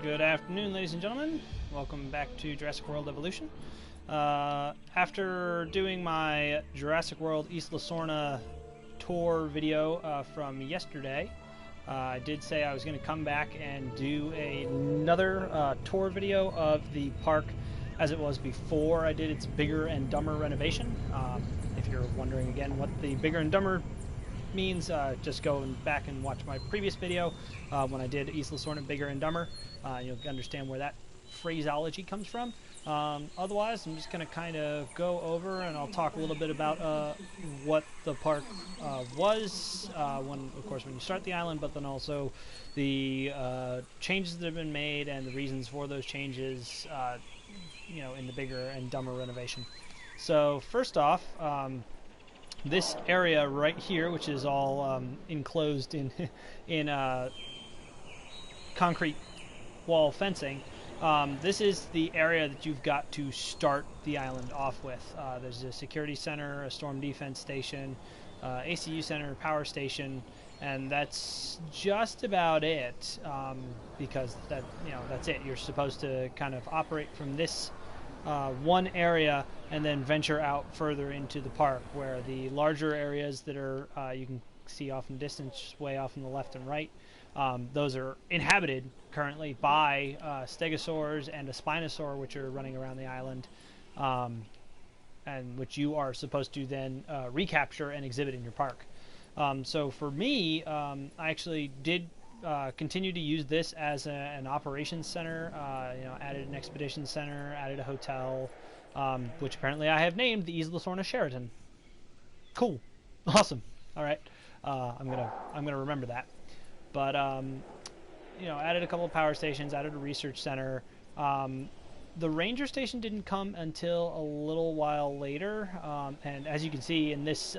Good afternoon, ladies and gentlemen. Welcome back to Jurassic World Evolution. After doing my Jurassic World Isla Sorna tour video from yesterday, I did say I was going to come back and do another tour video of the park as it was before I did its Bigger and Dumber renovation. If you're wondering again what the Bigger and Dumber means, just go back and watch my previous video when I did Isla Sorna Bigger and Dumber. You'll understand where that phraseology comes from. Otherwise, I'm just going to kind of go over and I'll talk a little bit about what the park was when you start the island, but then also the changes that have been made and the reasons for those changes, in the Bigger and Dumber renovation. So first off, this area right here, which is all enclosed in concrete wall fencing, this is the area that you've got to start the island off with. There's a security center, a storm defense station, ACU center, power station, and that's just about it. Because that's it. You're supposed to kind of operate from this one area and then venture out further into the park, where the larger areas that are you can see off in the distance, way off in the left and right, those are inhabited currently by stegosaurs and a spinosaur, which are running around the island, and which you are supposed to then recapture and exhibit in your park. So for me, I actually did continue to use this as an operations center. Added an expedition center, added a hotel, which apparently I have named the Isla Sorna Sheraton. Cool, awesome. All right, I'm gonna remember that. But added a couple of power stations, added a research center. The ranger station didn't come until a little while later, and as you can see in this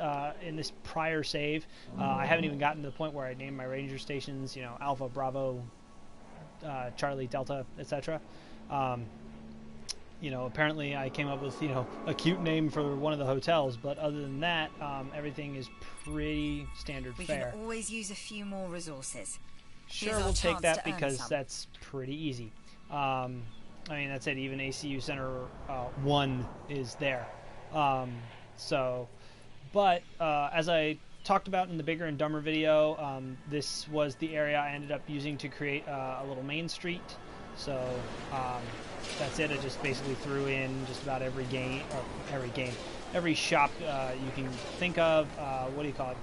prior save, I haven't even gotten to the point where I named my ranger stations, Alpha, Bravo, Charlie, Delta, etc. Apparently I came up with a cute name for one of the hotels, but other than that, everything is pretty standard fare. We can always use a few more resources. Sure, we'll take that because that's pretty easy. That's it. Even ACU Center 1 is there. As I talked about in the Bigger and Dumber video, this was the area I ended up using to create a little main street. So that's it. I just basically threw in just about every shop you can think of.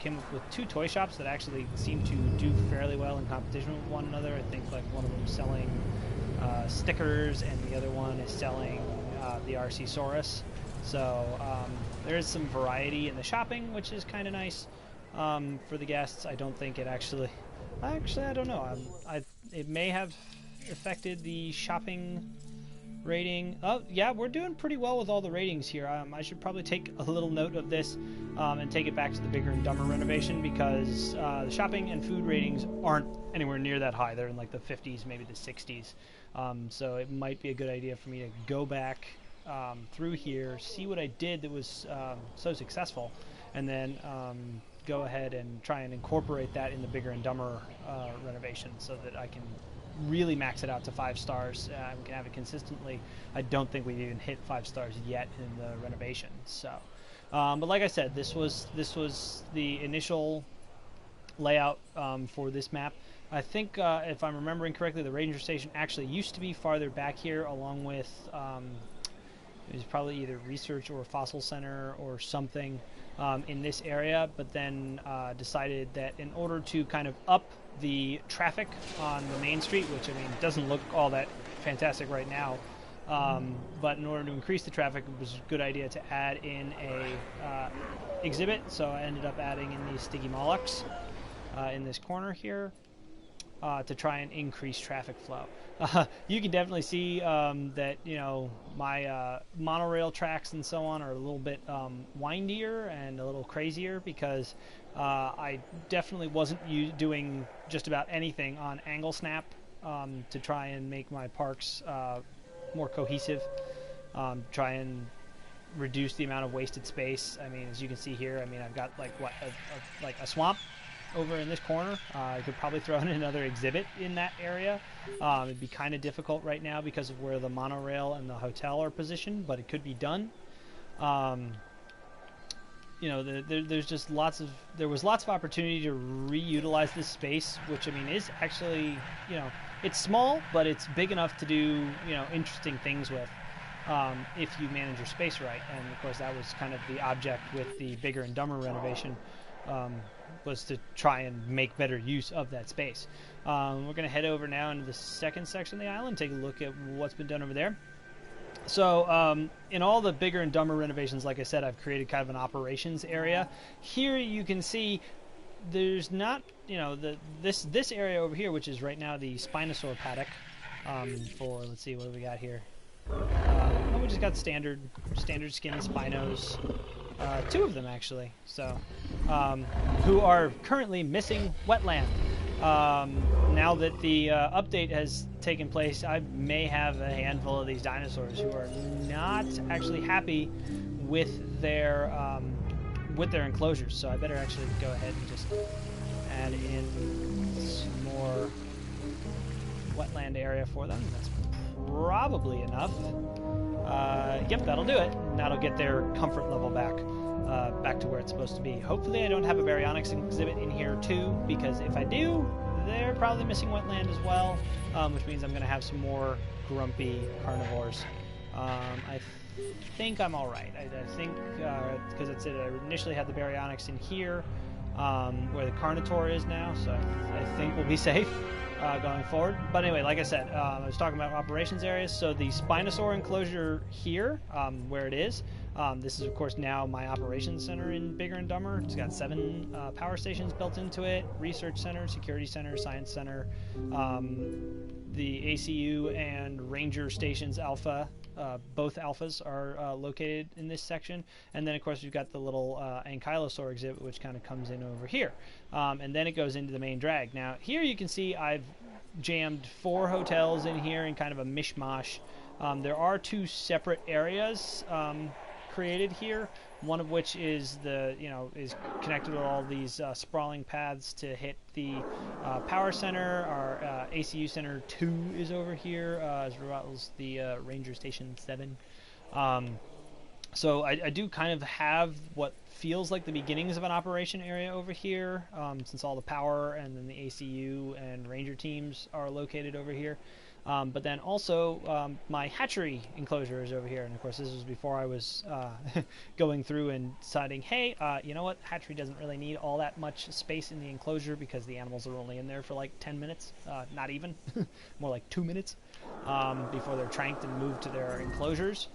Came up with 2 toy shops that actually seem to do fairly well in competition with one another. I think like one of them selling stickers and the other one is selling the RC Saurus. So there is some variety in the shopping, which is kind of nice for the guests. I don't think it actually I don't know. It may have affected the shopping rating. Oh yeah, we're doing pretty well with all the ratings here. I should probably take a little note of this and take it back to the Bigger and Dumber renovation, because the shopping and food ratings aren't anywhere near that high. They're in like the 50s, maybe the 60s. So it might be a good idea for me to go back through here, see what I did that was so successful, and then go ahead and try and incorporate that in the Bigger and Dumber renovation, so that I can really max it out to 5 stars. We can have it consistently. I don't think we've even hit 5 stars yet in the renovation. So, but like I said, this was the initial layout for this map. I think if I'm remembering correctly, the ranger station actually used to be farther back here, along with it was probably either research or fossil center or something in this area, but then decided that in order to kind of up the traffic on the main street, which doesn't look all that fantastic right now, but in order to increase the traffic, it was a good idea to add in a exhibit. So I ended up adding in these Stygimolochs in this corner here to try and increase traffic flow. You can definitely see that my monorail tracks and so on are a little bit windier and a little crazier, because I definitely wasn't doing just about anything on angle snap to try and make my parks more cohesive, try and reduce the amount of wasted space. As you can see here, I've got like a swamp over in this corner. I could probably throw in another exhibit in that area. It'd be kind of difficult right now because of where the monorail and the hotel are positioned, but it could be done. You know, there's just there was lots of opportunity to reutilize this space, which I mean is actually, you know, it's small, but it's big enough to do, you know, interesting things with, if you manage your space right. And of course, that was kind of the object with the Bigger and Dumber renovation, was to try and make better use of that space. We're going to head over now into the second section of the island, take a look at what's been done over there. So in all the Bigger and Dumber renovations, like I said, I've created kind of an operations area. Here you can see there's not, you know, this area over here, which is right now the Spinosaur paddock. For, let's see, what do we got here? We just got standard skin Spinos. 2 of them actually. So who are currently missing wetland. Now that the update has taken place, I may have a handful of these dinosaurs who are not actually happy with their enclosures. So I better actually go ahead and just add in some more wetland area for them. That's probably enough. Yep, that'll do it. That'll get their comfort level back to where it's supposed to be. Hopefully I don't have a baryonyx exhibit in here too, because if I do, they're probably missing wetland as well, which means I'm going to have some more grumpy carnivores. I think I'm alright. I think, because it's I initially had the baryonyx in here, where the Carnotaur is now, so I think we'll be safe going forward. But anyway, like I said, I was talking about operations areas. So the Spinosaur enclosure here, where it is, this is of course now my operations center in Bigger and Dumber. It's got 7 power stations built into it, research center, security center, science center, the ACU and Ranger stations Alpha. Both alphas are located in this section, and then of course we've got the little Ankylosaur exhibit, which kind of comes in over here, and then it goes into the main drag. Now here you can see I've jammed 4 hotels in here in kind of a mishmash. There are 2 separate areas created here, one of which is is connected with all these sprawling paths to hit the power center. Our ACU center 2 is over here, as well as the Ranger Station 7. So I do kind of have what feels like the beginnings of an operation area over here, since all the power and then the ACU and Ranger teams are located over here. But then also my hatchery enclosure is over here, and of course this was before I was going through and deciding, hey, you know what, hatchery doesn't really need all that much space in the enclosure because the animals are only in there for like 10 minutes, not even, more like 2 minutes, before they're tranked and moved to their enclosures.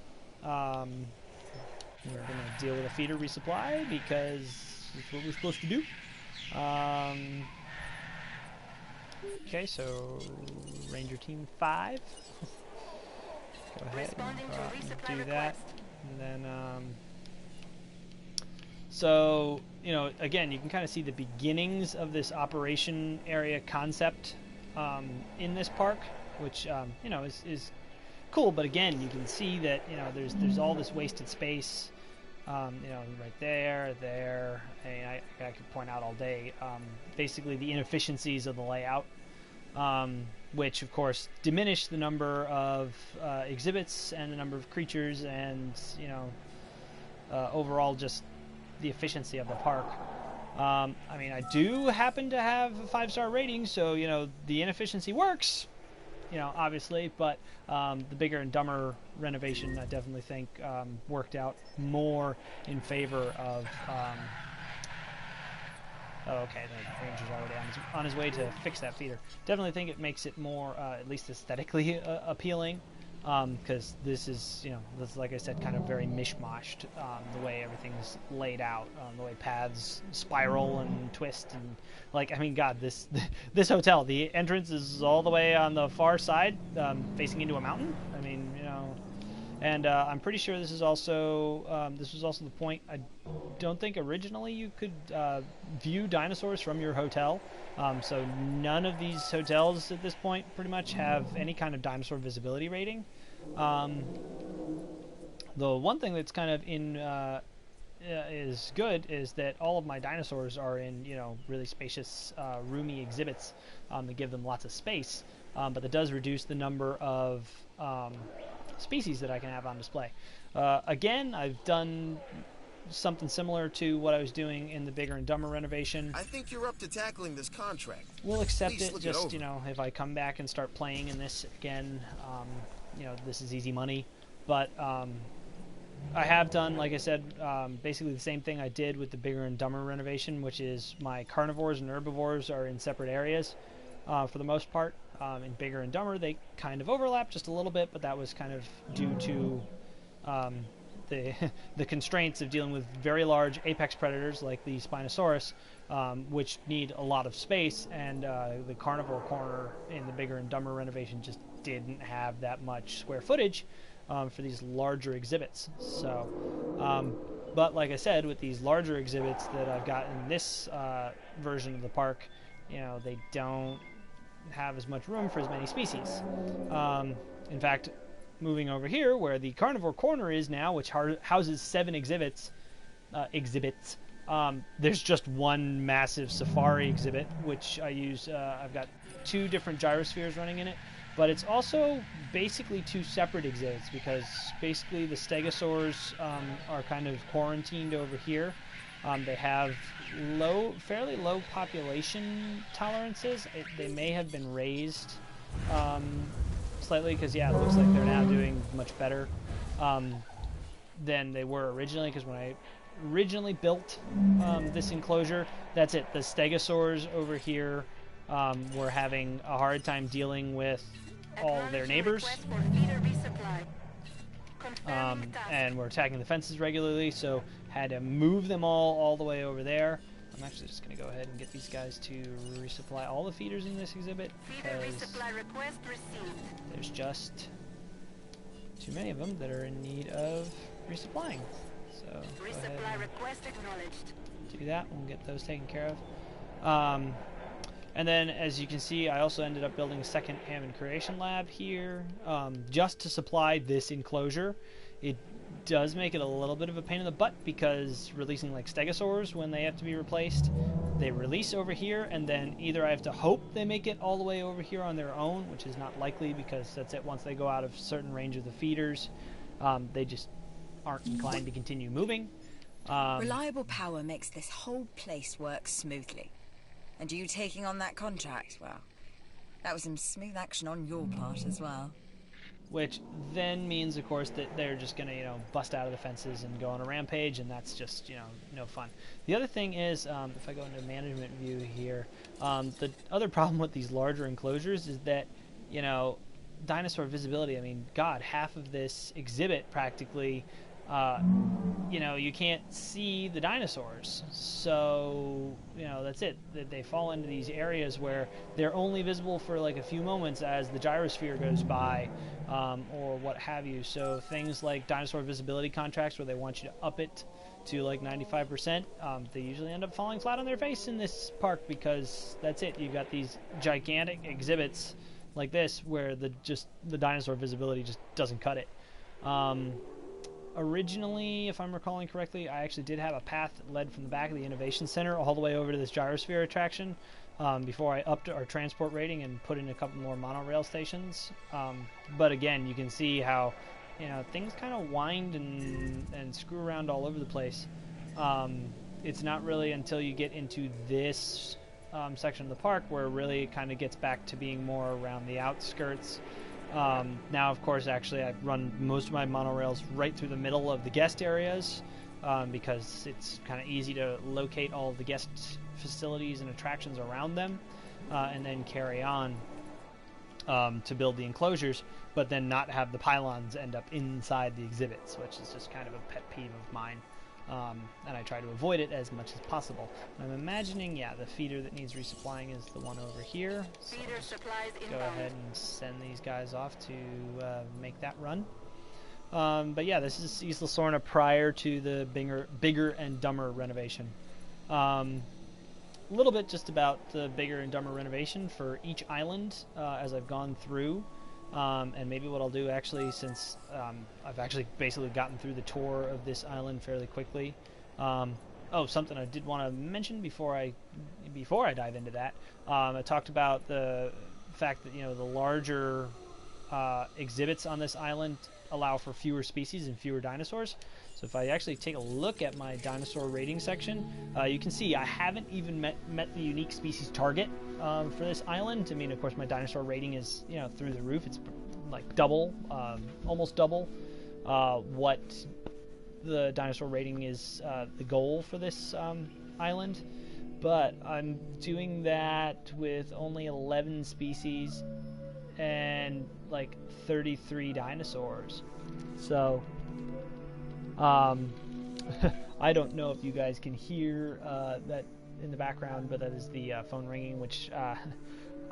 We're going to deal with a feeder resupply because that's what we're supposed to do. Okay, so Ranger Team 5. Go ahead and do that. And then, so, you know, again, you can kind of see the beginnings of this operation area concept in this park, which, you know, is cool. But again, you can see that, you know, there's all this wasted space. You know, right there, and I could point out all day, basically the inefficiencies of the layout, which of course diminish the number of exhibits and the number of creatures and, you know, overall just the efficiency of the park. I mean, I do happen to have a 5-star rating, so, you know, the inefficiency works, you know, obviously, but the Bigger and Dumber renovation, I definitely think, worked out more in favor of... oh, okay, the Ranger's already on his way to fix that feeder. Definitely think it makes it more, at least aesthetically appealing, because this is, you know, this is, like I said, kind of very mishmashed, the way everything's laid out, the way paths spiral and twist, and, like, I mean, God, this hotel, the entrance is all the way on the far side, facing into a mountain. I mean, you know, and I'm pretty sure this is also, this was also the point. I don't think originally you could view dinosaurs from your hotel, so none of these hotels at this point pretty much have any kind of dinosaur visibility rating. The one thing that's kind of in is good is that all of my dinosaurs are in, you know, really spacious, roomy exhibits that give them lots of space, but that does reduce the number of species that I can have on display. Again, I've done something similar to what I was doing in the Bigger and Dumber renovation. I think you're up to tackling this contract. We'll accept Please it. look Just, over. you know, if I come back and start playing in this again, you know, this is easy money. But I have done, like I said, basically the same thing I did with the Bigger and Dumber renovation, which is my carnivores and herbivores are in separate areas for the most part. In Bigger and Dumber, they kind of overlap just a little bit, but that was kind of due to the constraints of dealing with very large apex predators like the Spinosaurus, which need a lot of space, and the carnivore corner in the Bigger and Dumber renovation just didn't have that much square footage for these larger exhibits. So, but like I said, with these larger exhibits that I've got in this version of the park, you know, they don't have as much room for as many species. In fact, moving over here where the carnivore corner is now, which houses 7 exhibits, there's just one massive safari exhibit, which I use. I've got 2 different gyrospheres running in it, but it's also basically 2 separate exhibits because basically the stegosaurs are kind of quarantined over here. They have fairly low population tolerances. They may have been raised slightly because, yeah, it looks like they're now doing much better than they were originally, because when I originally built this enclosure, that's it. The stegosaurs over here were having a hard time dealing with all their neighbors, and were attacking the fences regularly, so had to move them all the way over there. I'm actually just going to go ahead and get these guys to resupply all the feeders in this exhibit, because there's just too many of them that are in need of resupplying. So go ahead and do that. We'll get those taken care of. And then, as you can see, I also ended up building a second Hammond Creation Lab here, just to supply this enclosure. It does make it a little bit of a pain in the butt, because releasing like stegosaurs, when they have to be replaced, they release over here, and then either I have to hope they make it all the way over here on their own, which is not likely, because that's it. Once they go out of certain range of the feeders, they just aren't inclined to continue moving. Reliable power makes this whole place work smoothly. And you taking on that contract, well, that was some smooth action on your part as well. Which then means, of course, that they're just going to, you know, bust out of the fences and go on a rampage, and that's just, you know, no fun. The other thing is, if I go into management view here, the other problem with these larger enclosures is that, you know, dinosaur visibility, I mean, God, half of this exhibit practically, you know, you can't see the dinosaurs. So, you know, that's it. They fall into these areas where they're only visible for like a few moments as the gyrosphere goes by, or what have you. So things like dinosaur visibility contracts, where they want you to up it to like 95%, they usually end up falling flat on their face in this park, because that's it. You've got these gigantic exhibits like this where the dinosaur visibility just doesn't cut it. Originally, if I'm recalling correctly, I actually did have a path that led from the back of the Innovation Center all the way over to this gyrosphere attraction before I upped our transport rating and put in a couple more monorail stations. But again, you can see how, you know, things kind of wind and screw around all over the place. It's not really until you get into this section of the park where it really kind of gets back to being more around the outskirts. Now, of course, actually, I run most of my monorails right through the middle of the guest areas, because it's kind of easy to locate all of the guest facilities and attractions around them, and then carry on to build the enclosures, but then not have the pylons end up inside the exhibits, which is just kind of a pet peeve of mine. And I try to avoid it as much as possible. And I'm imagining, yeah, the feeder that needs resupplying is the one over here. So go ahead and send these guys off to make that run. But yeah, this is Isla Sorna prior to the Bigger and Dumber renovation. A little bit just about the Bigger and Dumber renovation for each island as I've gone through. And maybe what I'll do, actually, since I've actually basically gotten through the tour of this island fairly quickly, Oh, something I did want to mention before I dive into that. I talked about the fact that the larger exhibits on this island allow for fewer species and fewer dinosaurs. So if I actually take a look at my dinosaur rating section, you can see I haven't even met the unique species target for this island. I mean, of course, my dinosaur rating is through the roof. It's like double, almost double what the dinosaur rating is the goal for this island. But I'm doing that with only 11 species and like 33 dinosaurs. So I don't know if you guys can hear that in the background, but that is the phone ringing, which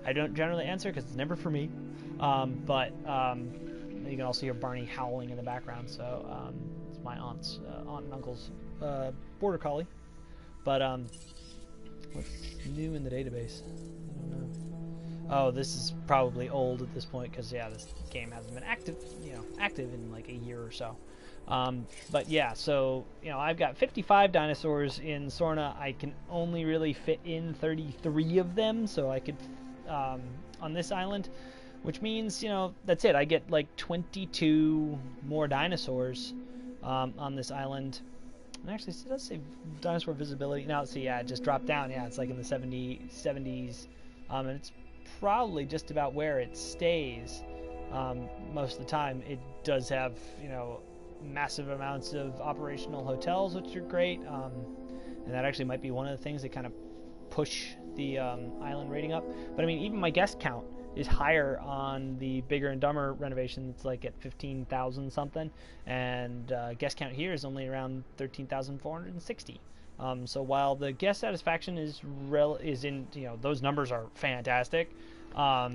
I don't generally answer because it's never for me. But you can also hear Barney howling in the background, so it's my aunt and uncle's border collie. But what's new in the database? I don't know. Oh, this is probably old at this point because this game hasn't been active in like a year or so. But yeah, so I've got 55 dinosaurs in Sorna. I can only really fit in 33 of them, so I could on this island, which means that's it. I get like 22 more dinosaurs on this island. And actually, it does say dinosaur visibility. Now, see, it just dropped down. Yeah, it's like in the 70s, and it's probably just about where it stays most of the time. It does have massive amounts of operational hotels, which are great, and that actually might be one of the things that kind of push the island rating up. But I mean, even my guest count is higher on the Bigger and Dumber renovation. It's like at 15,000 something, and guest count here is only around 13,460. So while the guest satisfaction is in those numbers are fantastic, that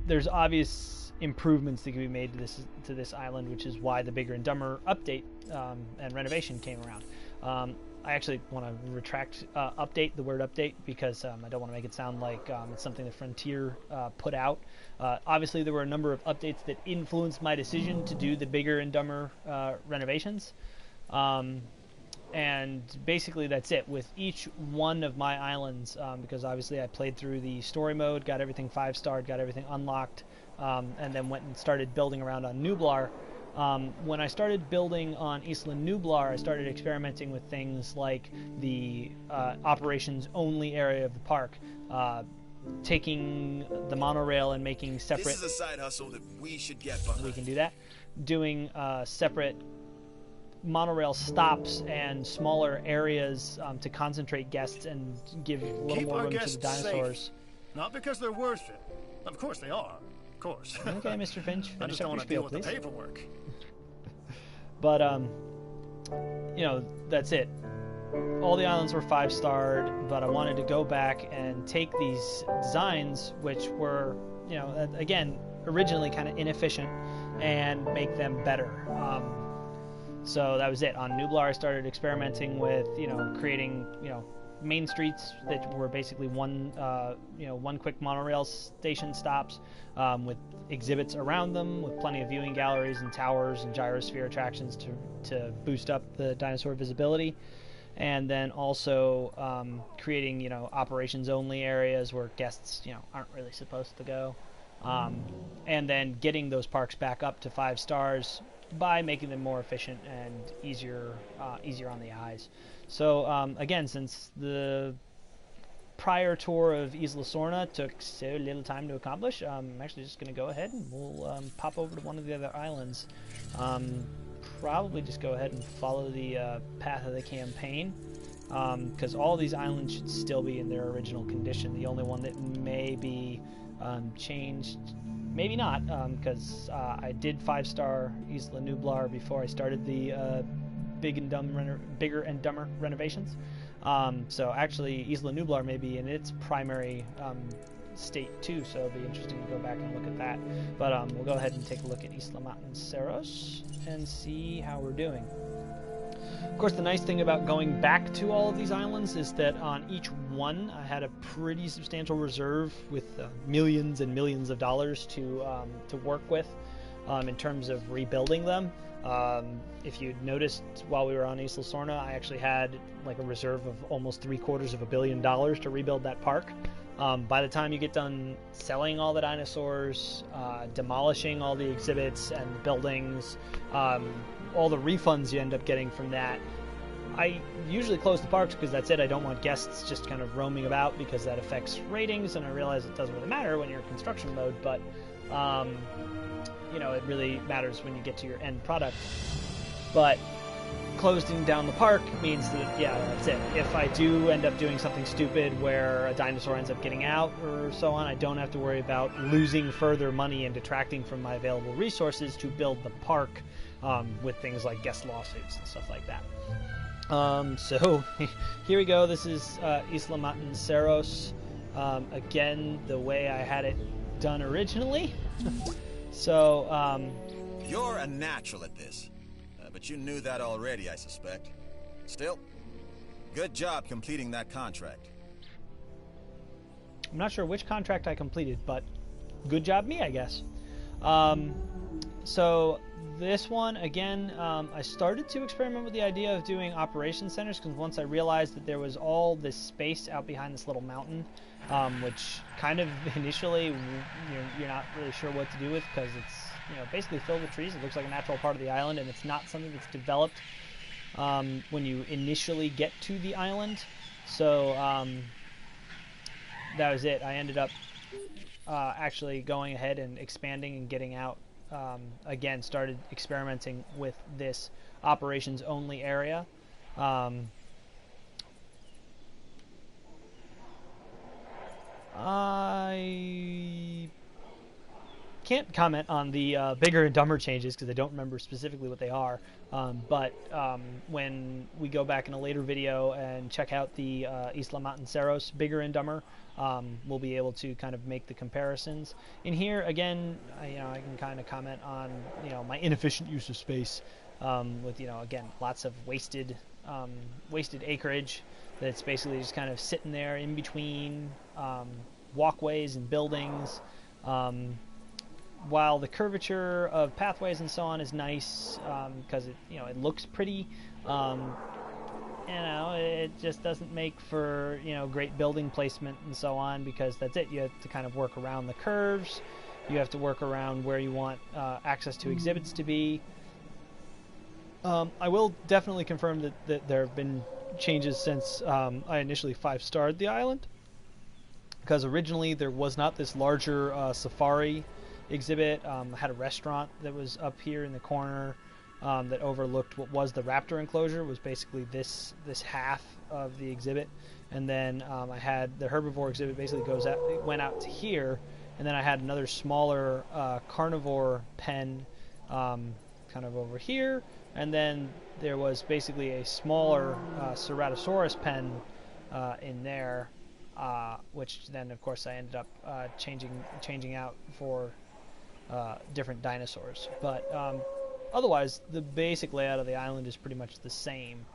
there's obvious improvements that can be made to this island, which is why the Bigger and Dumber update and renovation came around. I actually want to retract the word update, because I don't want to make it sound like it's something that Frontier put out. Obviously, there were a number of updates that influenced my decision to do the Bigger and Dumber renovations. And basically that's it with each one of my islands, because obviously I played through the story mode, got everything 5-starred, got everything unlocked, and then went and started building around on Nublar. When I started building on Isla Nublar, I started experimenting with things like the operations only area of the park, taking the monorail and making separate... This is a side hustle that we should get behind. We can do that. Doing separate monorail stops and smaller areas to concentrate guests and give a little more room to the dinosaurs. Safe. Not because they're worth it. Of course they are. Of course. Okay, Mr. Finch. I just don't want to deal with the paperwork. But that's it. All the islands were 5-starred, but I wanted to go back and take these designs, which were, again, originally kind of inefficient, and make them better. So that was it. On Nublar, I started experimenting with, creating, main streets that were basically one quick monorail station stops, with exhibits around them, with plenty of viewing galleries and towers and gyrosphere attractions to boost up the dinosaur visibility. And then also creating, operations only areas where guests, aren't really supposed to go. And then getting those parks back up to 5 stars by making them more efficient and easier on the eyes. So again, since the prior tour of Isla Sorna took so little time to accomplish, I'm actually just going to go ahead and we'll pop over to one of the other islands. Probably just go ahead and follow the path of the campaign, because all these islands should still be in their original condition. The only one that may be changed, maybe not, because I did 5-star Isla Nublar before I started the Bigger and Dumber renovations. So actually Isla Nublar may be in its primary state too, so it'll be interesting to go back and look at that. But we'll go ahead and take a look at Isla Manceros and see how we're doing. Of course, the nice thing about going back to all of these islands is that on each one I had a pretty substantial reserve with millions and millions of dollars to work with. in terms of rebuilding them. If you noticed while we were on Isla Sorna, I actually had like a reserve of almost $750 million to rebuild that park. By the time you get done selling all the dinosaurs, demolishing all the exhibits and the buildings, all the refunds you end up getting from that, I usually close the parks because that's it. I don't want guests just kind of roaming about because that affects ratings, and I realize it doesn't really matter when you're in construction mode, but it really matters when you get to your end product. But closing down the park means that, yeah, that's it. If I do end up doing something stupid where a dinosaur ends up getting out or so on, I don't have to worry about losing further money and detracting from my available resources to build the park with things like guest lawsuits and stuff like that. So here we go. This is Isla Sorna. Again, the way I had it done originally. So, You're a natural at this. But you knew that already, I suspect. Still, good job completing that contract. I'm not sure which contract I completed, but good job me, I guess. So this one, again, I started to experiment with the idea of doing operation centers because once I realized that there was all this space out behind this little mountain, which kind of initially you're not really sure what to do with because it's basically filled with trees. It looks like a natural part of the island, and it's not something that's developed when you initially get to the island. So that was it. I ended up actually going ahead and expanding and getting out. Again, started experimenting with this operations only area. I can't comment on the bigger and dumber changes because I don't remember specifically what they are. But when we go back in a later video and check out the Isla Sorna bigger and dumber, we'll be able to kind of make the comparisons. In here, again, I can kind of comment on my inefficient use of space with again lots of wasted acreage that's basically just kind of sitting there in between walkways and buildings. While the curvature of pathways and so on is nice because it looks pretty, it just doesn't make for great building placement and so on because that's it. You have to kind of work around the curves. You have to work around where you want access to exhibits to be. I will definitely confirm that there have been changes since I initially 5-starred the island because originally there was not this larger safari exhibit. I had a restaurant that was up here in the corner that overlooked what was the raptor enclosure. Was basically this half of the exhibit, and then I had the herbivore exhibit basically went out to here, and then I had another smaller carnivore pen kind of over here, and then there was basically a smaller Ceratosaurus pen in there, which then of course I ended up changing out for different dinosaurs. But otherwise, the basic layout of the island is pretty much the same.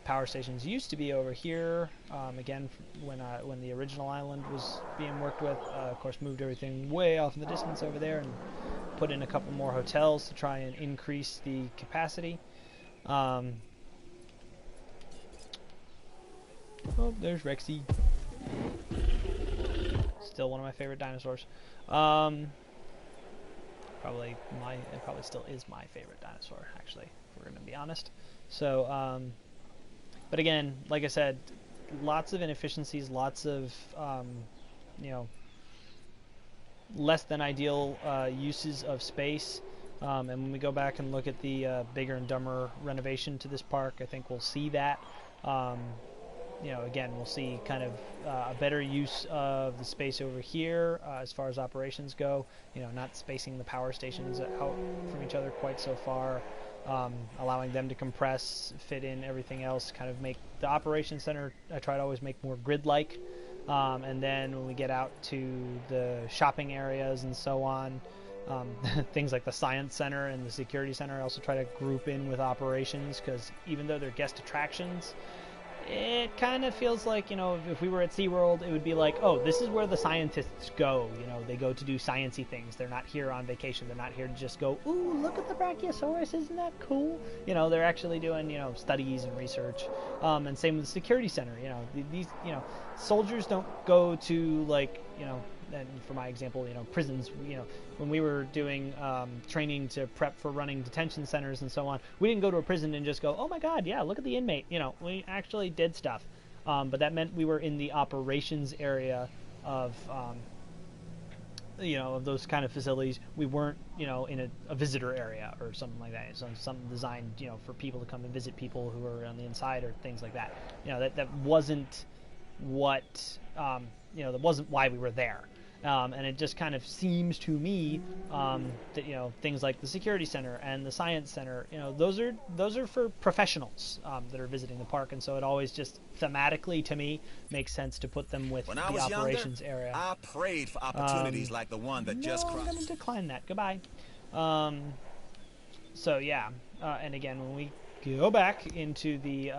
Power stations used to be over here. Again, when the original island was being worked with, of course, moved everything way off in the distance over there and put in a couple more hotels to try and increase the capacity. Oh, there's Rexy. Still one of my favorite dinosaurs. It probably still is my favorite dinosaur, actually, if we're going to be honest. So, but again, like I said, lots of inefficiencies, lots of, less than ideal uses of space. And when we go back and look at the bigger and dumber renovation to this park, I think we'll see that. Again, we'll see kind of a better use of the space over here as far as operations go. Not spacing the power stations out from each other quite so far, allowing them to compress, fit in everything else, kind of make the operations center, I try to always make more grid-like. And then when we get out to the shopping areas and so on, things like the science center and the security center, I also try to group in with operations because even though they're guest attractions, it kind of feels like, you know, if we were at SeaWorld, it would be like, oh, this is where the scientists go. You know, they go to do sciencey things. They're not here on vacation. They're not here to just go, ooh, look at the Brachiosaurus. Isn't that cool? You know, they're actually doing, you know, studies and research. And same with the security center. You know, these, you know, soldiers don't go to, like, you know, and for my example, you know, prisons, you know, when we were doing training to prep for running detention centers and so on, we didn't go to a prison and just go, oh my God, yeah, look at the inmate. You know, we actually did stuff. But that meant we were in the operations area of, you know, of those kind of facilities. We weren't, you know, in a visitor area or something like that. So something designed, you know, for people to come and visit people who are on the inside or things like that. You know, that wasn't what, you know, that wasn't why we were there. And it just kind of seems to me that, you know, things like the security center and the science center, you know, those are for professionals that are visiting the park, and so it always just thematically to me makes sense to put them with When the I was operations younger, area. I prayed for opportunities like the one that just I'm going to crossed. decline that. Goodbye. So yeah, and again, when we go back into the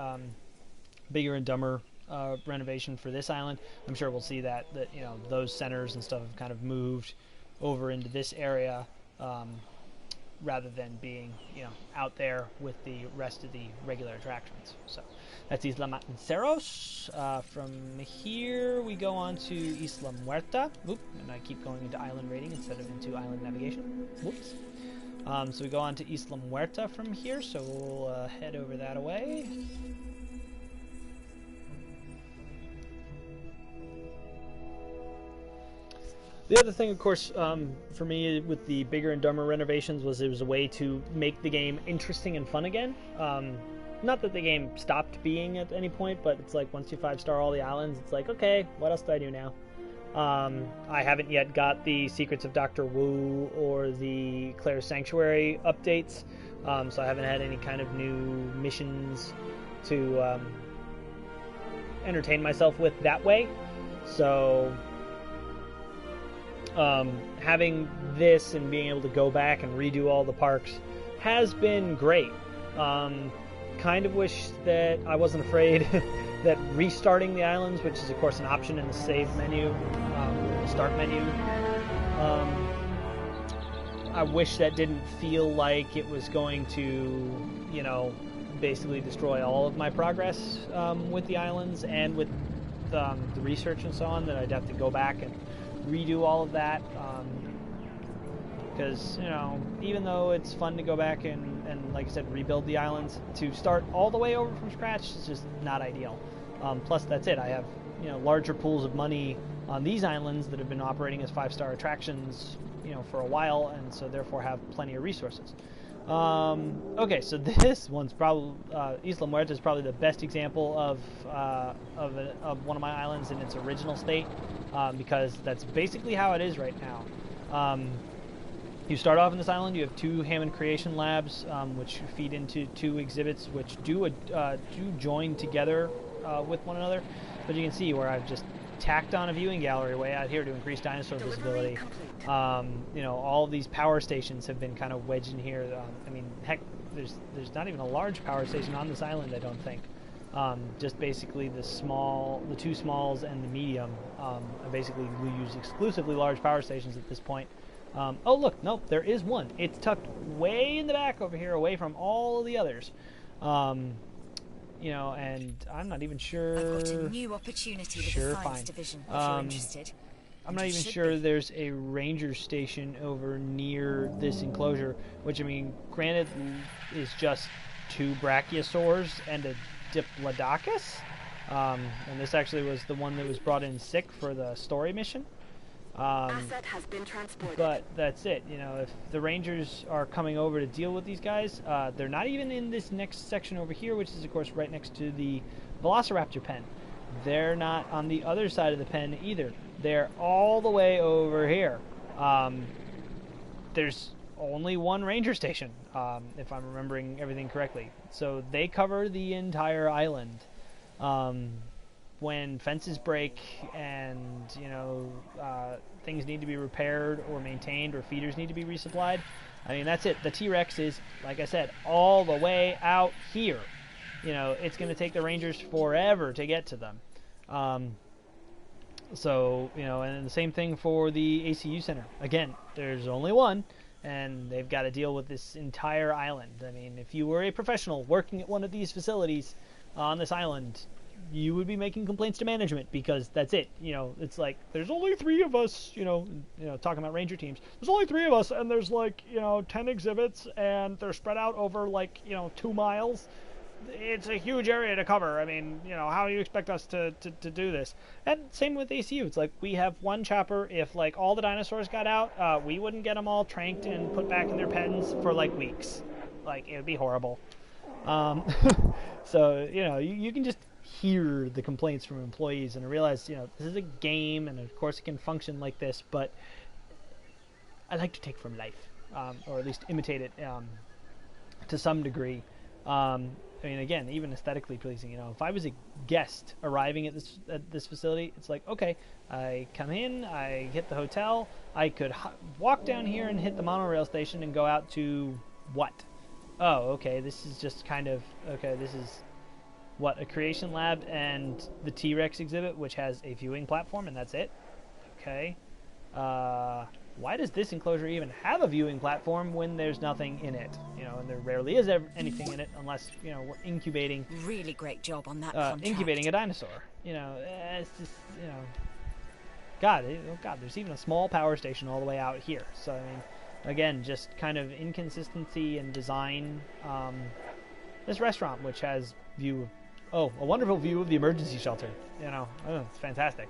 bigger and dumber renovation for this island, I'm sure we'll see that you know, those centers and stuff have kind of moved over into this area, rather than being, you know, out there with the rest of the regular attractions. So that's Isla Matanceros. From here we go on to Isla Muerta. Oop, and I keep going into island rating instead of into island navigation. Whoops. So we go on to Isla Muerta from here, so we'll head over that away. The other thing, of course, for me with the bigger and dumber renovations was it was a way to make the game interesting and fun again. Not that the game stopped being at any point, but it's like once you 5-star all the islands, it's like, okay, what else do I do now? I haven't yet got the Secrets of Dr. Wu or the Claire's Sanctuary updates, so I haven't had any kind of new missions to entertain myself with that way. So having this and being able to go back and redo all the parks has been great. Kind of wish that I wasn't afraid that restarting the islands, which is of course an option in the save menu, the start menu, I wish that didn't feel like it was going to, you know, basically destroy all of my progress with the islands and with the research and so on, that I'd have to go back and redo all of that, because, you know, even though it's fun to go back and like I said, rebuild the islands, to start all the way over from scratch is just not ideal. Plus, that's it. I have, you know, larger pools of money on these islands that have been operating as 5-star attractions, you know, for a while, and so therefore have plenty of resources. Okay, so this one's probably Isla Muerta is probably the best example of one of my islands in its original state, because that's basically how it is right now. You start off in this island. You have 2 Hammond Creation Labs, which feed into 2 exhibits, which do join together with one another. But you can see where I've just tacked on a viewing gallery way out here to increase dinosaur visibility. You know, all of these power stations have been kind of wedged in here. I mean, heck, there's not even a large power station on this island, I don't think. Just basically the 2 smalls and the medium. Basically, we use exclusively large power stations at this point. Oh look, nope, there is one. It's tucked way in the back over here, away from all of the others. You know, and I'm not even sure. I've got a new opportunity with the science division, if you're interested. I'm not even sure there's a ranger station over near this enclosure, which, I mean, granted, is just 2 brachiosaurs and a diplodocus. And this actually was the one that was brought in sick for the story mission. Asset has been transported. But that's it. You know, if the Rangers are coming over to deal with these guys, they're not even in this next section over here, which is, of course, right next to the Velociraptor pen. They're not on the other side of the pen either. They're all the way over here. There's only 1 Ranger station, if I'm remembering everything correctly. So they cover the entire island. When fences break and, you know, things need to be repaired or maintained or feeders need to be resupplied, I mean, that's it. The T-Rex is, like I said, all the way out here. you know, it's going to take the Rangers forever to get to them. So, you know, and the same thing for the ACU Center. Again, there's only one, and they've got to deal with this entire island. I mean, if you were a professional working at one of these facilities on this island, you would be making complaints to management, because that's it. You know, it's like, there's only 3 of us, you know, talking about Ranger teams. There's only 3 of us, and there's like, you know, 10 exhibits, and they're spread out over like, you know, 2 miles. It's a huge area to cover. I mean, you know, how do you expect us to do this? And same with ACU. It's like, we have one chopper. If like all the dinosaurs got out, we wouldn't get them all tranked and put back in their pens for like weeks. Like, it would be horrible. So, you know, you can just hear the complaints from employees and realize, you know, this is a game, and of course it can function like this, but I like to take from life, or at least imitate it to some degree. I mean, again, even aesthetically pleasing. You know, if I was a guest arriving at this facility, it's like, okay, I come in, I hit the hotel, I could walk down here and hit the monorail station and go out to what? Oh, okay, this is just kind of, okay, this is what, a creation lab and the T-Rex exhibit, which has a viewing platform, and that's it. Okay. Why does this enclosure even have a viewing platform when there's nothing in it? You know, and there rarely is anything in it unless, you know, we're incubating. Really great job on that contract. Incubating a dinosaur. You know, it's just, you know, God, there's even a small power station all the way out here. So, I mean, again, just kind of inconsistency in design. This restaurant, which has a wonderful view of the emergency shelter. You know, it's fantastic.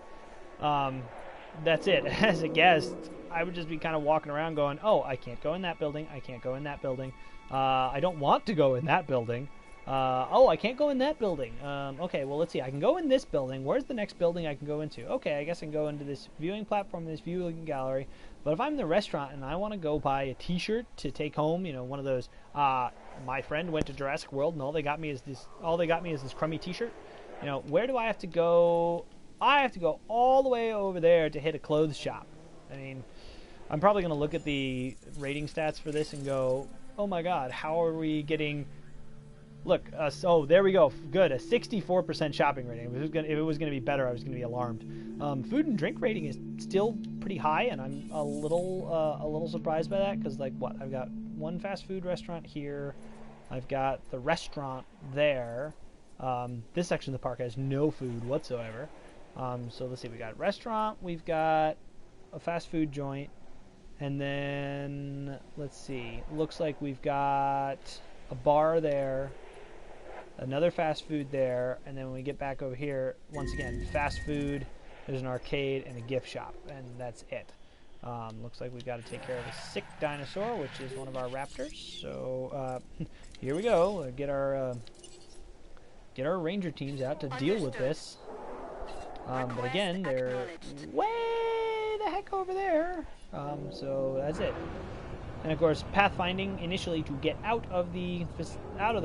That's it. As a guest, I would just be kind of walking around going, oh, I can't go in that building. I can't go in that building. I don't want to go in that building. Oh, I can't go in that building. Okay, well, let's see. I can go in this building. Where's the next building I can go into? Okay, I guess I can go into this viewing platform, this viewing gallery. But if I'm in the restaurant and I want to go buy a T-shirt to take home, you know, one of those, my friend went to Jurassic World and all they got me is this crummy T-shirt. You know, where do I have to go? I have to go all the way over there to hit a clothes shop. I mean, I'm probably going to look at the rating stats for this and go, oh my God, how are we getting... Look, oh, there we go. Good, a 64% shopping rating. If it was going to be better, I was going to be alarmed. Food and drink rating is still pretty high, and I'm a little surprised by that, because, like, what? I've got one fast food restaurant here. I've got the restaurant there. This section of the park has no food whatsoever. So let's see, we got a restaurant, we've got a fast food joint, and then, let's see, looks like we've got a bar there, another fast food there, and then when we get back over here, once again, fast food, there's an arcade and a gift shop, and that's it. Looks like we've got to take care of a sick dinosaur, which is one of our raptors, so here we go, get our ranger teams out to deal with this. But again, they're way the heck over there. So that's it. And of course, pathfinding initially to get out of the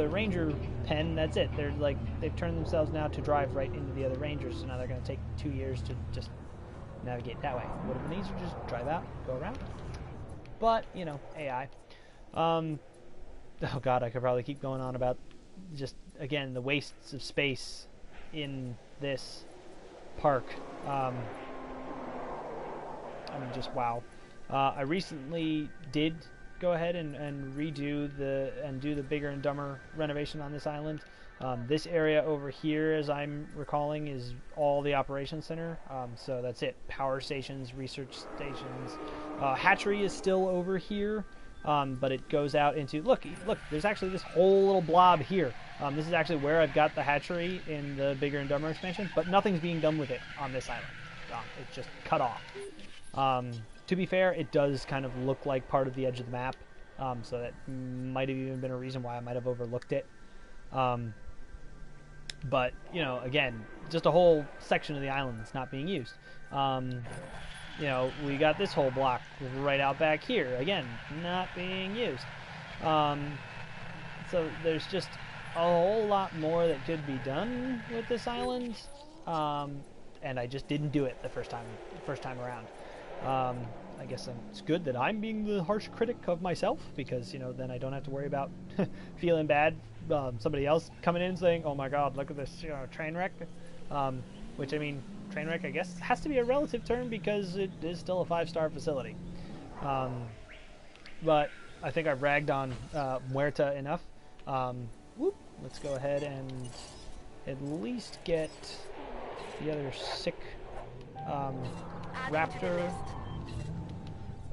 ranger pen. That's it. They've turned themselves now to drive right into the other rangers. So now they're going to take 2 years to just navigate that way. Would have been easier to just drive out, go around. But you know, AI. Oh God, I could probably keep going on about just again the wastes of space in this park. I mean, just wow. I recently did go ahead and do the Bigger and Dumber renovation on this island. This area over here, as I'm recalling, is all the operations center. So that's it. Power stations, research stations. Hatchery is still over here, but it goes out into look. There's actually this whole little blob here. This is actually where I've got the hatchery in the Bigger and Dumber expansion, but nothing's being done with it on this island. It's just cut off. To be fair, it does kind of look like part of the edge of the map, so that might have even been a reason why I might have overlooked it. But, you know, again, just a whole section of the island that's not being used. You know, we got this whole block right out back here, again, not being used. So there's just a whole lot more that could be done with this island, and I just didn't do it the first time around. I guess it's good that I'm being the harsh critic of myself, because, you know, then I don't have to worry about feeling bad. Somebody else coming in saying, "Oh my God, look at this, you know, train wreck," which, I mean, train wreck, I guess, has to be a relative term because it is still a 5-star facility. But I think I've ragged on Muerta enough. Let's go ahead and at least get the other sick raptor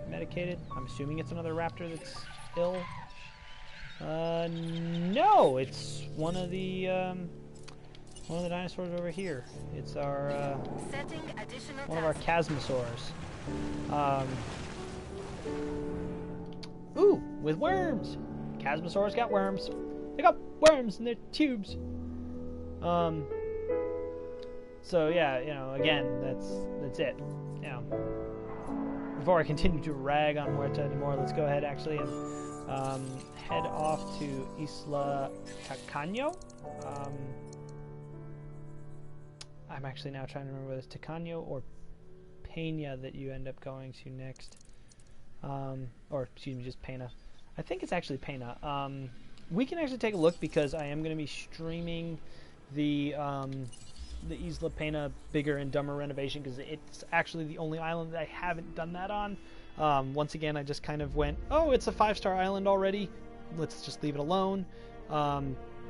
medicated. I'm assuming it's another raptor that's ill. No, it's one of the dinosaurs over here. It's our one of our chasmosaurs. Ooh, with worms. Chasmosaurs got worms. They got worms in their tubes. So yeah, you know, again, that's it. You know, before I continue to rag on Muerta anymore, let's go ahead actually and head off to Isla Tacaño. I'm actually now trying to remember whether it's Tacaño or Peña that you end up going to next. Or excuse me, just Pena. I think it's actually Pena. We can actually take a look because I am going to be streaming the Isla Pena Bigger and Dumber renovation, because it's actually the only island that I haven't done that on. Once again, I just kind of went, oh, it's a 5-star island already, let's just leave it alone.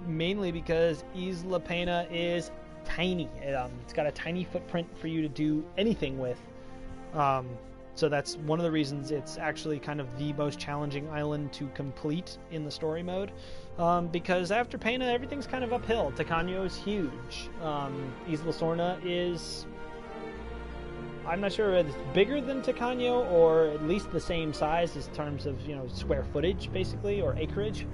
Mainly because Isla Pena is tiny. It's got a tiny footprint for you to do anything with. So that's one of the reasons it's actually kind of the most challenging island to complete in the story mode. Because after Pena, everything's kind of uphill. Tacaño is huge. Isla Sorna is... I'm not sure if it's bigger than Tacaño, or at least the same size in terms of, you know, square footage, basically, or acreage.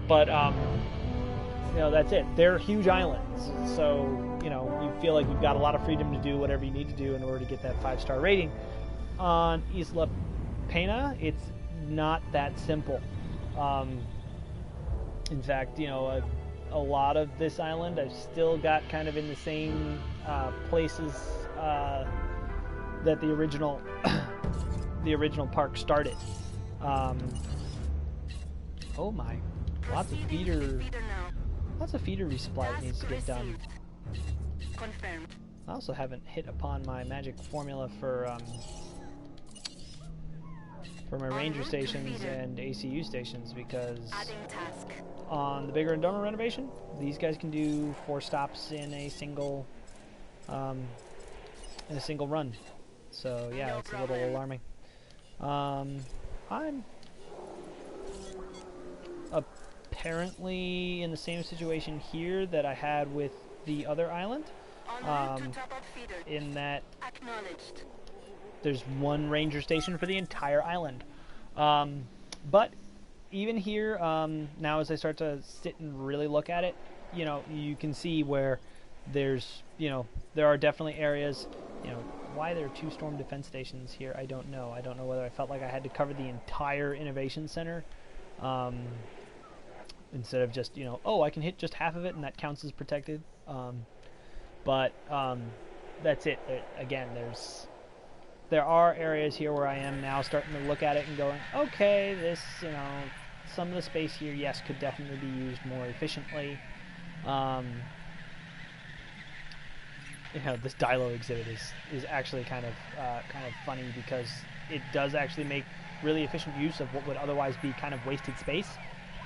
But, you know, that's it. They're huge islands. So, you know, you feel like you've got a lot of freedom to do whatever you need to do in order to get that 5-star rating. On Isla Pena, it's not that simple. In fact, you know, a lot of this island I've still got kind of in the same places that the original park started. Oh my, lots of feeder resupply that needs to get done. Confirmed. I also haven't hit upon my magic formula for my ranger stations and ACU stations, because on the Bigger and Dumber renovation, these guys can do 4 stops in a single run. So yeah, it's a little alarming. I'm apparently in the same situation here that I had with the other island, in that there's one ranger station for the entire island. But even here, now as I start to sit and really look at it, you know, you can see where there's, you know, there are definitely areas, you know, why there are 2 storm defense stations here, I don't know. I don't know whether I felt like I had to cover the entire innovation center, instead of just, you know, oh, I can hit just half of it and that counts as protected. But that's it. Again, there are areas here where I am now starting to look at it and going, okay, this, you know, some of the space here, yes, could definitely be used more efficiently. You know, this Dilo exhibit is actually kind of funny, because it does actually make really efficient use of what would otherwise be kind of wasted space.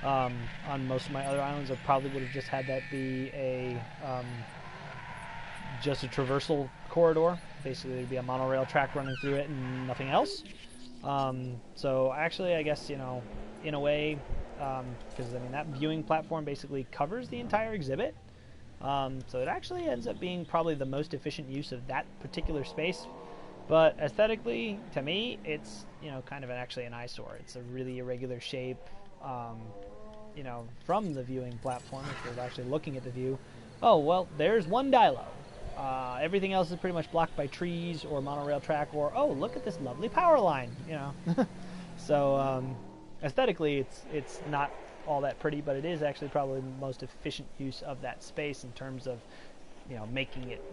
On most of my other islands, I probably would have just had that be just a traversal corridor. Basically, there'd be a monorail track running through it and nothing else. So actually, I guess, you know, in a way, because I mean that viewing platform basically covers the entire exhibit. So it actually ends up being probably the most efficient use of that particular space. But aesthetically, to me, it's, you know, kind of actually an eyesore. It's a really irregular shape. You know, from the viewing platform, if you're actually looking at the view, oh well, there's one Dilo. Everything else is pretty much blocked by trees or monorail track, or oh, look at this lovely power line, you know. So aesthetically, it's not all that pretty, but it is actually probably the most efficient use of that space in terms of, you know, making it,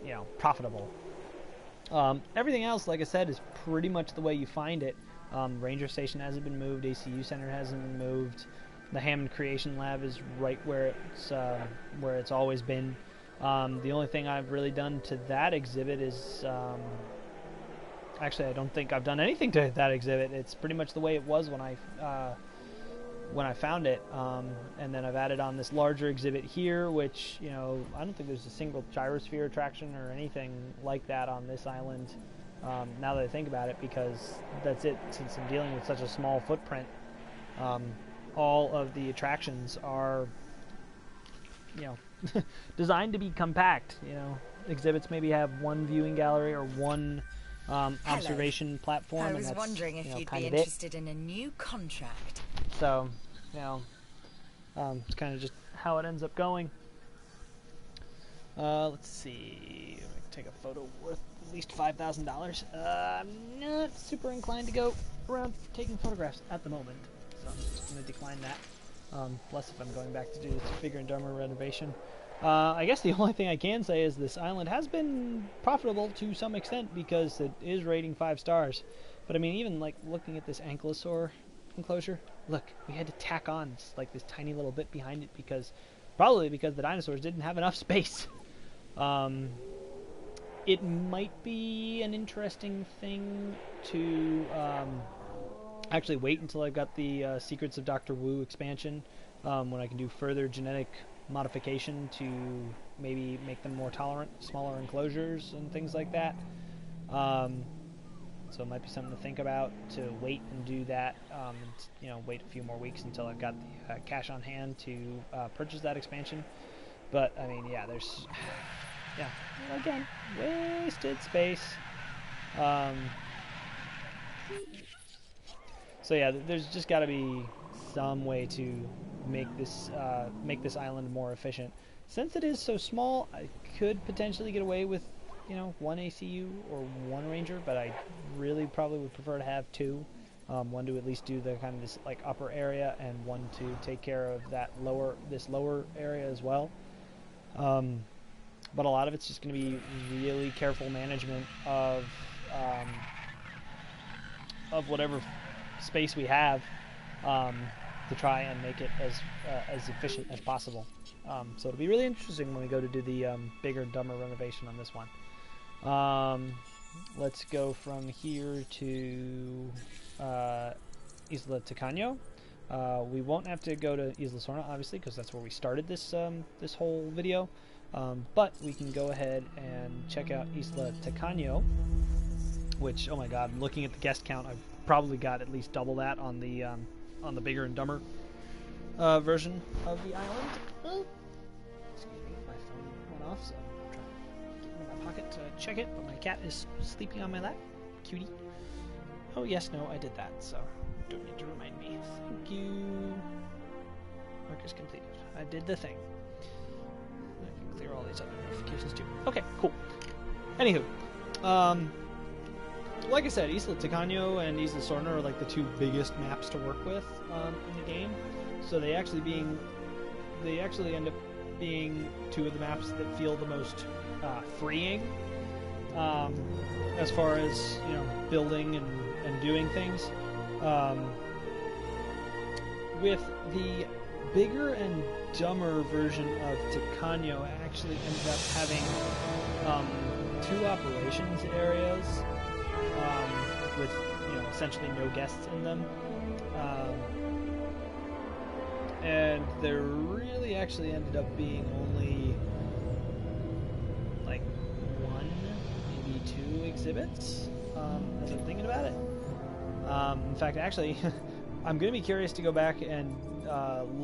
you know, profitable. Everything else, like I said, is pretty much the way you find it. Ranger Station hasn't been moved. ACU Center hasn't been moved. The Hammond Creation Lab is right where it's always been. The only thing I've really done to that exhibit is actually, I don't think I've done anything to that exhibit. It's pretty much the way it was when I found it. And then I've added on this larger exhibit here, which, you know, I don't think there's a single gyrosphere attraction or anything like that on this island. Now that I think about it, because that's it. Since I'm dealing with such a small footprint, all of the attractions are, you know, designed to be compact. You know, exhibits maybe have one viewing gallery or one observation platform. I and was that's, wondering if you know, you'd kind be of it. interested in a new contract. So, you know, it's kind of just how it ends up going. Let's see. Let me take a photo worth at least $5,000. I'm not super inclined to go around taking photographs at the moment, so I'm just going to decline that. Plus, if I'm going back to do this bigger and dumber renovation. I guess the only thing I can say is this island has been profitable to some extent because it is rating 5 stars. But I mean, even like looking at this ankylosaur enclosure, look, we had to tack on like this tiny little bit behind it probably because the dinosaurs didn't have enough space. It might be an interesting thing to actually wait until I've got the Secrets of Dr. Wu expansion, when I can do further genetic modification to maybe make them more tolerant, smaller enclosures and things like that. So it might be something to think about, to wait and do that, and, you know, wait a few more weeks until I've got the cash on hand to purchase that expansion. But I mean, yeah, there's, yeah, again, wasted space. So yeah, there's just got to be some way to make this island more efficient. Since it is so small, I could potentially get away with, you know, one ACU or one Ranger, but I really probably would prefer to have 2. One to at least do the kind of this like upper area, and one to take care of that lower area as well. But a lot of it's just going to be really careful management of whatever space we have, to try and make it as efficient as possible. So it'll be really interesting when we go to do the bigger, dumber renovation on this one. Let's go from here to Isla Tacaño. We won't have to go to Isla Sorna, obviously, because that's where we started this this whole video. But we can go ahead and check out Isla Tacaño, which, oh my god, looking at the guest count, I've probably got at least double that on the bigger and dumber version of the island. Oh, excuse me, my phone went off, so I'm trying to get it in my pocket to check it, but my cat is sleeping on my lap. Cutie. Oh yes, no, I did that, so don't need to remind me. Thank you. Work is completed. I did the thing. I can clear all these other notifications too. Okay, cool. Anywho, like I said, Isla Tacaño and Isla Sorna are like the 2 biggest maps to work with in the game. So they actually end up being 2 of the maps that feel the most freeing, as far as, you know, building and doing things. With the bigger and dumber version of Tacaño, actually ended up having 2 operations areas, with, you know, essentially no guests in them, and there really actually ended up being only like 1, maybe 2 exhibits, as I'm thinking about it. In fact, actually, I'm going to be curious to go back and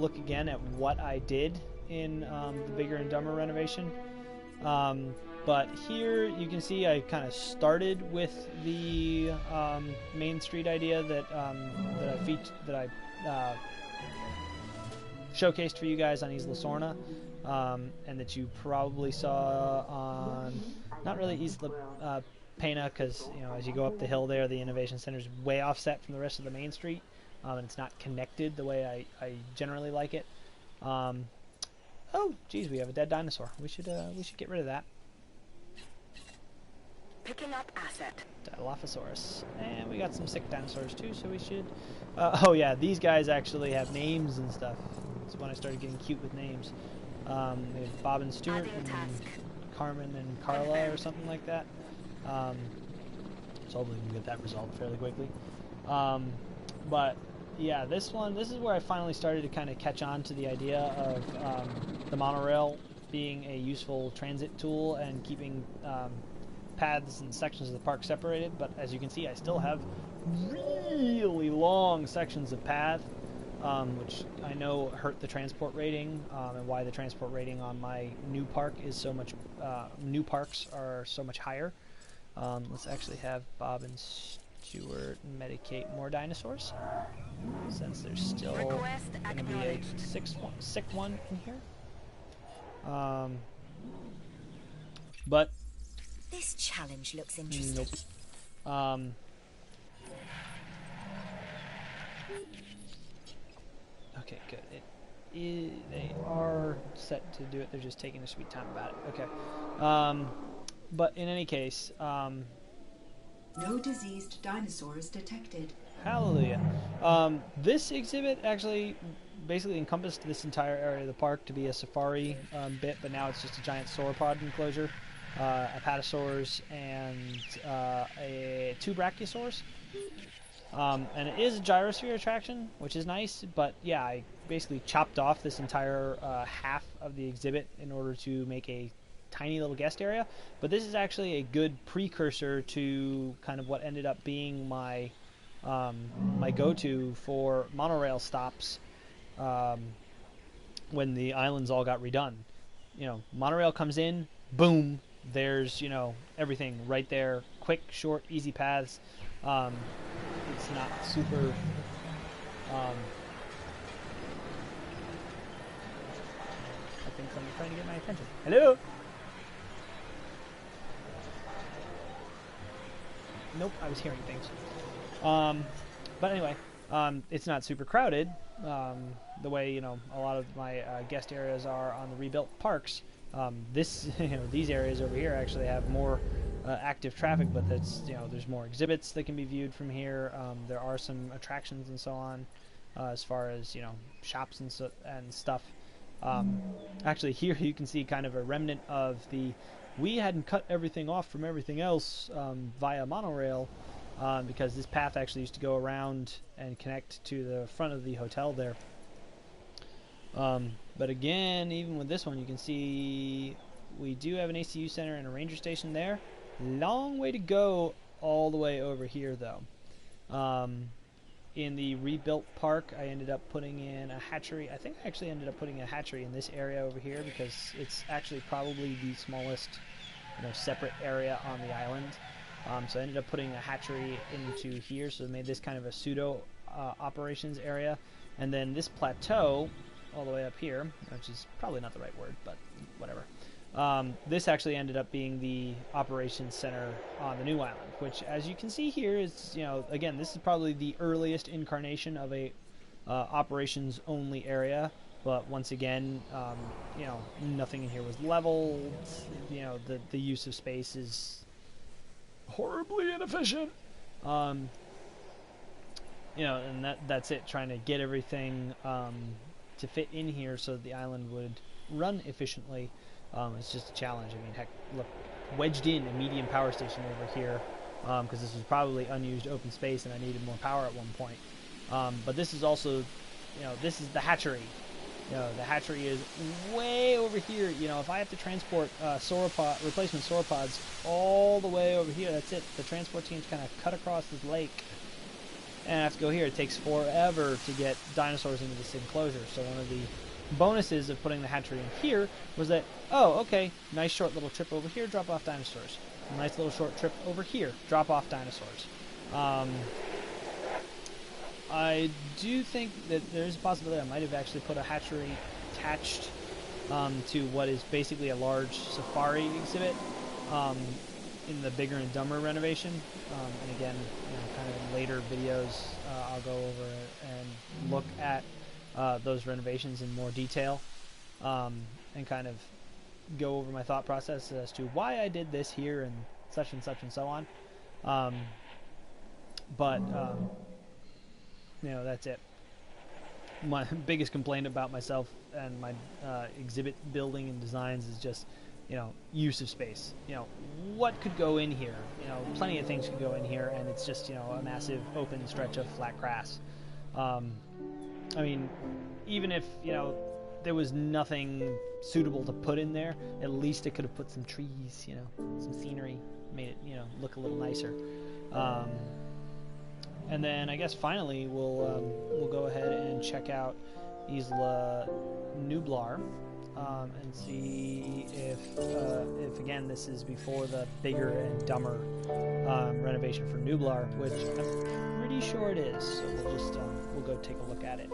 look again at what I did in the bigger and dumber renovation. But here you can see I kind of started with the Main Street idea that I showcased for you guys on Isla Sorna, and that you probably saw on, not really Isla Pena, because, you know, as you go up the hill there, the Innovation Center is way offset from the rest of the Main Street, and it's not connected the way I generally like it. Oh, geez, we have a dead dinosaur. We should get rid of that. Picking up asset. Dilophosaurus. And we got some sick dinosaurs too, so we should... oh yeah, these guys actually have names and stuff. That's when I started getting cute with names. We have Bob and Stuart Adding and task. Carmen and Carla or something like that. So hopefully we can get that resolved fairly quickly. But yeah, this is where I finally started to kind of catch on to the idea of the monorail being a useful transit tool and keeping paths and sections of the park separated. But as you can see, I still have really long sections of path, which I know hurt the transport rating, and why the transport rating on my new park is so much. New parks are so much higher. Let's actually have Bob and Stuart medicate more dinosaurs, since there's still Request going to be a acknowledged. sick one in here. But This challenge looks interesting. nope. Okay, good. They are set to do it. They're just taking their sweet time about it. Okay. But in any case, No diseased dinosaurs detected. hallelujah. This exhibit actually basically encompassed this entire area of the park to be a safari bit, but now it's just a giant sauropod enclosure, apatosaurs, and two brachiosaurs. And it is a gyrosphere attraction, which is nice, but yeah, I basically chopped off this entire half of the exhibit in order to make a tiny little guest area. But this is actually a good precursor to kind of what ended up being my my go-to for monorail stops when the islands all got redone. You know, monorail comes in, boom, there's, you know, everything right there. Quick, short, easy paths. It's not super... I think someone's trying to get my attention. Hello? Nope, I was hearing things. But anyway, it's not super crowded, the way, you know, a lot of my guest areas are on the rebuilt parks. This, you know, these areas over here actually have more active traffic, but that's, you know, there's more exhibits that can be viewed from here. There are some attractions and so on, as far as, you know, shops and stuff. Actually, here you can see kind of a remnant of the... We hadn't cut everything off from everything else via monorail, because this path actually used to go around and connect to the front of the hotel there. But again, even with this one, you can see we do have an ACU center and a ranger station there. Long way to go all the way over here, though. In the rebuilt park, I ended up putting in a hatchery. I think I actually ended up putting a hatchery in this area over here because it's actually probably the smallest, you know, separate area on the island. So I ended up putting a hatchery into here, so it made this kind of a pseudo operations area. And then this plateau, all the way up here, which is probably not the right word, but whatever. This actually ended up being the operations center on the new island, which, as you can see here, is, you know, again, this is probably the earliest incarnation of a operations only area. But once again, you know, nothing in here was leveled. You know, the use of space is horribly inefficient. You know, and that's it. Trying to get everything to fit in here so that the island would run efficiently. It's just a challenge. I mean, heck, look, wedged in a medium power station over here, because this was probably unused open space and I needed more power at one point. But this is also, you know, this is the hatchery. You know, the hatchery is way over here. You know, if I have to transport replacement sauropods all the way over here, that's it. The transport team's kind of cut across this lake, and I have to go here. It takes forever to get dinosaurs into this enclosure. So one of the bonuses of putting the hatchery in here was that, oh, okay, nice short little trip over here, drop off dinosaurs. A nice little short trip over here, drop off dinosaurs. I do think that there's a possibility I might have actually put a hatchery attached to what is basically a large safari exhibit in the Bigger and Dumber renovation. And again, you know, kind of in later videos, I'll go over and look at those renovations in more detail, and kind of go over my thought process as to why I did this here and such and such and so on. But you know, that's it. My biggest complaint about myself and my exhibit building and designs is just, you know, use of space. You know, what could go in here? You know, plenty of things could go in here, and it's just, you know, a massive open stretch of flat grass. I mean, even if, you know, there was nothing suitable to put in there, at least it could have put some trees, you know, some scenery, made it, you know, look a little nicer. And then I guess finally we'll go ahead and check out Isla Nublar and see if again this is before the bigger and dumber renovation for Nublar, which I'm pretty sure it is. So we'll just we'll go take a look at it.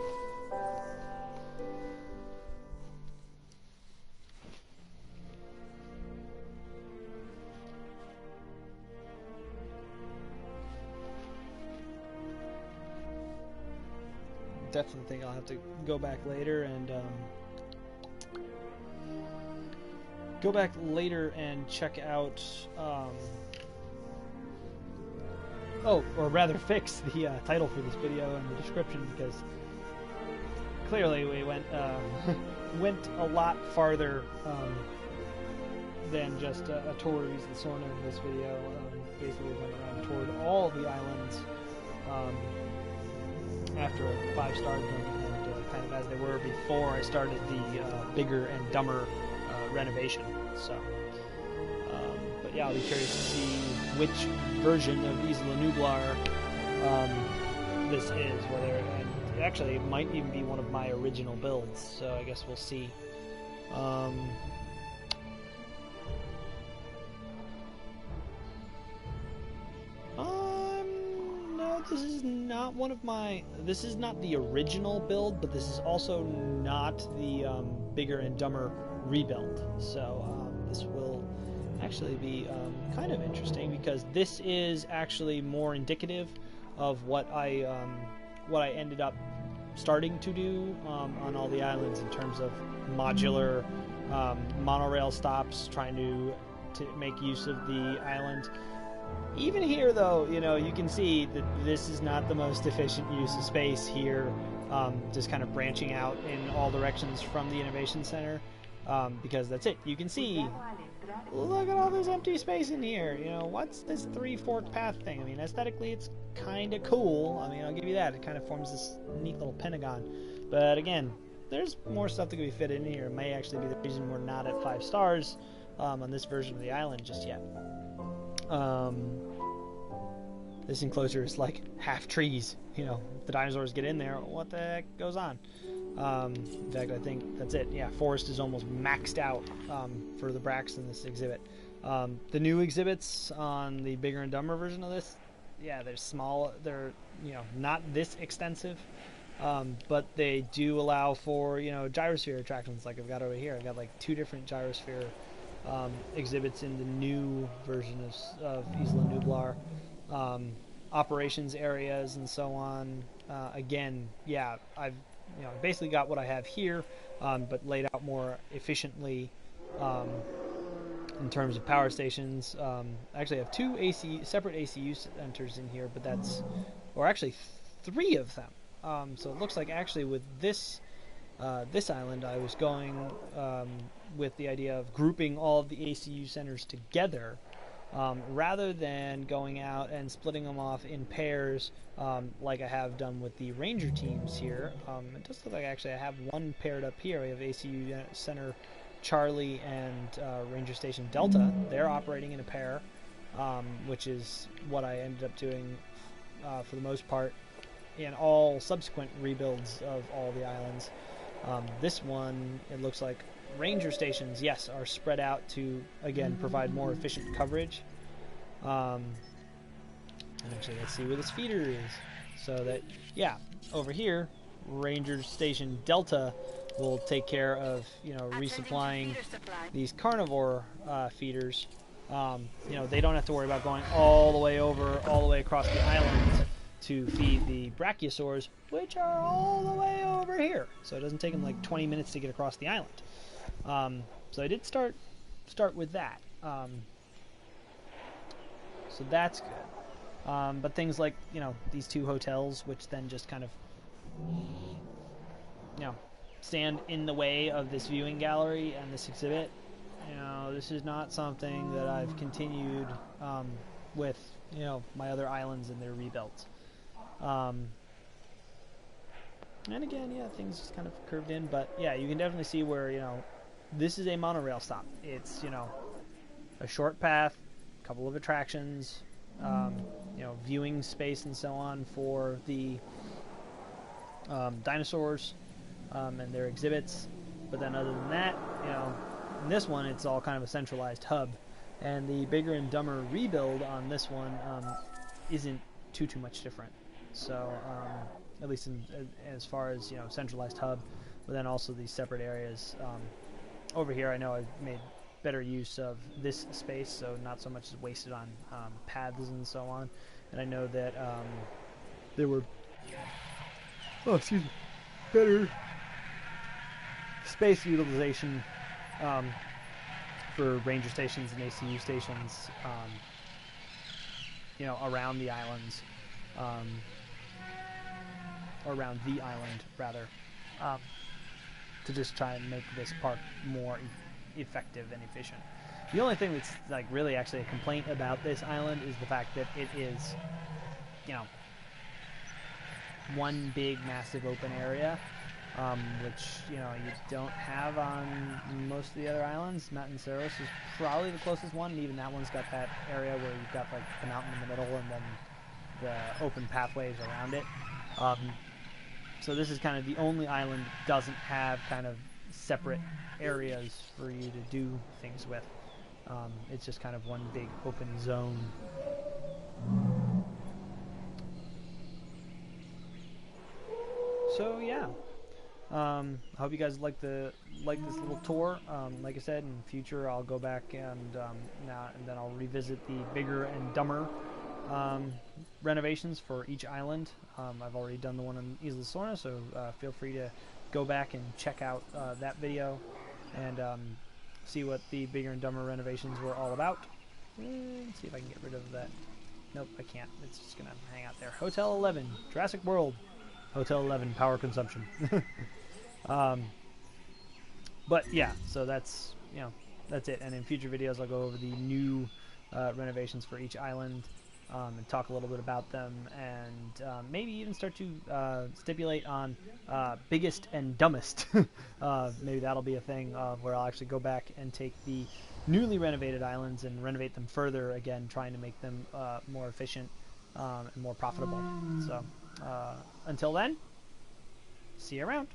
Definitely think I'll have to go back later and check out or rather fix the title for this video and the description, because clearly we went went a lot farther than just a tour of Isla Sorna in this video. Basically went around and toured all the islands after a 5-star thing, and kind of as they were before I started the bigger and dumber renovation. So, but yeah, I'll be curious to see which version of Isla Nublar this is. Whether, and actually, it might even be one of my original builds. So I guess we'll see. This is not one of my. This is not the original build, but this is also not the bigger and dumber rebuild. So this will actually be kind of interesting, because this is actually more indicative of what I ended up starting to do on all the islands in terms of modular monorail stops, trying to make use of the island. Even here, though, you know, you can see that this is not the most efficient use of space here, just kind of branching out in all directions from the Innovation Center, because that's it. You can see, look at all this empty space in here. You know, what's this 3-forked path thing? I mean, aesthetically, it's kind of cool. I mean, I'll give you that. It kind of forms this neat little pentagon. But again, there's more stuff that could be fit in here. It may actually be the reason we're not at 5 stars on this version of the island just yet. This enclosure is like half trees. You know, if the dinosaurs get in there, what the heck goes on? In fact, I think that's it. Yeah, forest is almost maxed out for the Brax in this exhibit. The new exhibits on the bigger and dumber version of this, yeah, they're small. They're, you know, not this extensive, but they do allow for, you know, gyrosphere attractions like I've got over here. I've got like 2 different gyrosphere exhibits in the new version of Isla Nublar, operations areas and so on. Again, yeah, I've basically got what I have here, but laid out more efficiently in terms of power stations. Actually, I have 2 separate ACU centers in here, but that's, or actually 3 of them. So it looks like actually with this island, I was going with the idea of grouping all of the ACU centers together, rather than going out and splitting them off in pairs, like I have done with the Ranger teams here. It does look like actually I have one paired up here. We have ACU Center Charlie and Ranger Station Delta. They're operating in a pair, which is what I ended up doing for the most part in all subsequent rebuilds of all the islands. This one, it looks like Ranger stations, yes, are spread out to, again, provide more efficient coverage. Actually, let's see where this feeder is. So that, yeah, over here, Ranger Station Delta will take care of, you know, resupplying these carnivore feeders. You know, they don't have to worry about going all the way over, all the way across the island to feed the brachiosaurs, which are all the way over here. So it doesn't take them like 20 minutes to get across the island. So I did start with that. So that's good. But things like, you know, these two hotels, which then just kind of, you know, stand in the way of this viewing gallery and this exhibit. You know, this is not something that I've continued with, you know, my other islands and their rebuilds. And again, yeah, things just kind of curved in, but yeah, you can definitely see where, you know, this is a monorail stop. It's, you know, a short path, a couple of attractions, you know, viewing space and so on for the dinosaurs and their exhibits. But then other than that, you know, in this one, it's all kind of a centralized hub. And the Bigger and Dumber rebuild on this one isn't too much different. So, at least as far as, you know, centralized hub, but then also these separate areas. Over here, I know I've made better use of this space, so not so much is wasted on paths and so on. And I know that there were, better space utilization for ranger stations and ACU stations, you know, around the islands, or around the island rather, to just try and make this park more effective and efficient. The only thing that's like really actually a complaint about this island is the fact that it is, you know, one big massive open area, which, you know, you don't have on most of the other islands. Mountain Ceros is probably the closest one, and even that one's got that area where you've got like the mountain in the middle and then the open pathways around it. So this is kind of the only island that doesn't have kind of separate areas for you to do things with. It's just kind of one big open zone. So yeah, I hope you guys like this little tour. Like I said, in the future I'll go back and then I'll revisit the Bigger and Dumber renovations for each island. I've already done the one in Isla Sorna, so feel free to go back and check out that video and see what the Bigger and Dumber renovations were all about. Let's see if I can get rid of that. Nope, I can't. It's just gonna hang out there. Hotel 11, Jurassic World. Hotel 11, power consumption. But yeah, so that's, you know, that's it. And in future videos, I'll go over the new renovations for each island. And talk a little bit about them, and maybe even start to stipulate on biggest and dumbest. Maybe that'll be a thing where I'll actually go back and take the newly renovated islands and renovate them further again, trying to make them more efficient and more profitable. So until then, see you around.